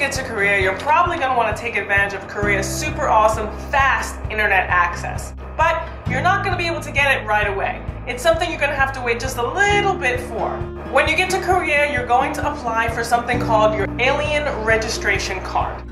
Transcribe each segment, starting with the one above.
get to Korea, you're probably going to want to take advantage of Korea's super awesome, fast internet access. But you're not going to be able to get it right away. It's something you're going to have to wait just a little bit for. When you get to Korea, you're going to apply for something called your alien registration card.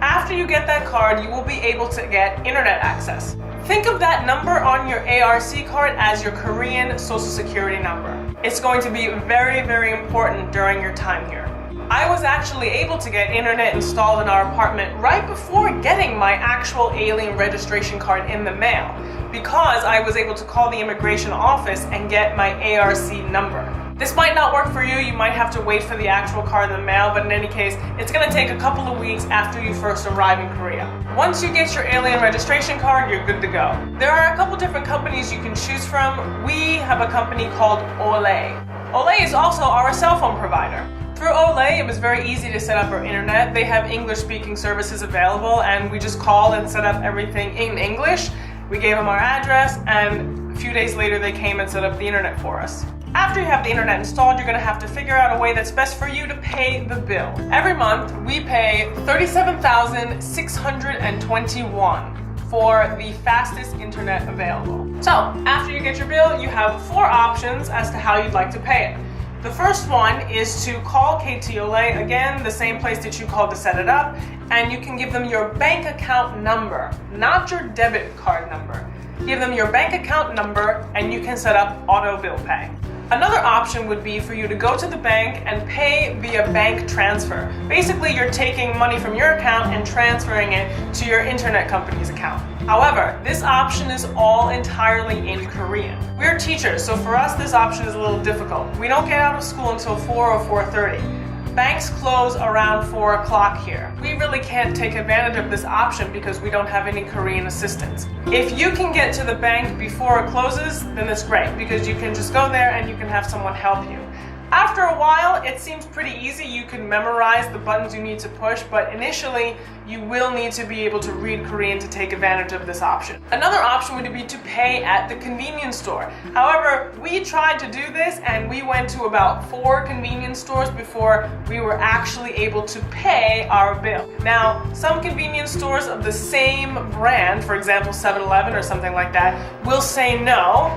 After you get that card, you will be able to get internet access. Think of that number on your ARC card as your Korean Social Security number. It's going to be very, very important during your time here. I was actually able to get internet installed in our apartment right before getting my actual alien registration card in the mail, because I was able to call the immigration office and get my ARC number. This might not work for you. You might have to wait for the actual card in the mail, but in any case, it's going to take a couple of weeks after you first arrive in Korea. Once you get your alien registration card, you're good to go. There are a couple different companies you can choose from. We have a company called Olay. Olay is also our cell phone provider. Through Olay, it was very easy to set up our internet. They have English-speaking services available, and we just called and set up everything in English. We gave them our address, and a few days later, they came and set up the internet for us. After you have the internet installed, you're going to have to figure out a way that's best for you to pay the bill. Every month, we pay $37,621 for the fastest internet available. So, after you get your bill, you have 4 options as to how you'd like to pay it. The first one is to call KT Olay, again, the same place that you called to set it up, and you can give them your bank account number, not your debit card number. Give them your bank account number, and you can set up auto bill pay. Another option would be for you to go to the bank and pay via bank transfer. Basically, you're taking money from your account and transferring it to your internet company's account. However, this option is all entirely in Korean. We're teachers, so for us this option is a little difficult. We don't get out of school until 4 or 4:30. Banks close around 4 o'clock here. We really can't take advantage of this option because we don't have any Korean assistance. If you can get to the bank before it closes, then it's great because you can just go there and you can have someone help you. After a while, it seems pretty easy. You can memorize the buttons you need to push, but initially, you will need to be able to read Korean to take advantage of this option. Another option would be to pay at the convenience store. However, we tried to do this and we went to about 4 convenience stores before we were actually able to pay our bill. Now, some convenience stores of the same brand, for example 7-Eleven or something like that, will say no,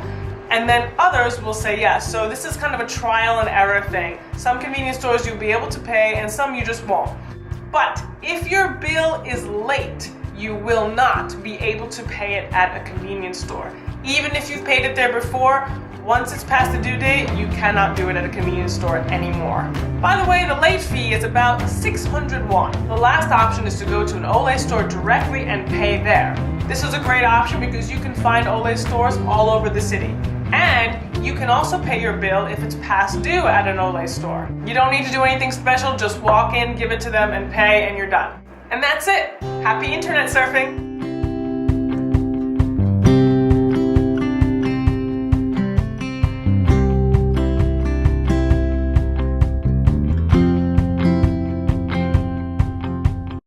and then others will say yes. So this is kind of a trial and error thing. Some convenience stores you'll be able to pay and some you just won't. But if your bill is late, you will not be able to pay it at a convenience store. Even if you've paid it there before, once it's past the due date, you cannot do it at a convenience store anymore. By the way, the late fee is about 600 won. The last option is to go to an Olay store directly and pay there. This is a great option because you can find Olay stores all over the city. And you can also pay your bill if it's past due at an Olay store. You don't need to do anything special, just walk in, give it to them, and pay, and you're done. And that's it. Happy internet surfing!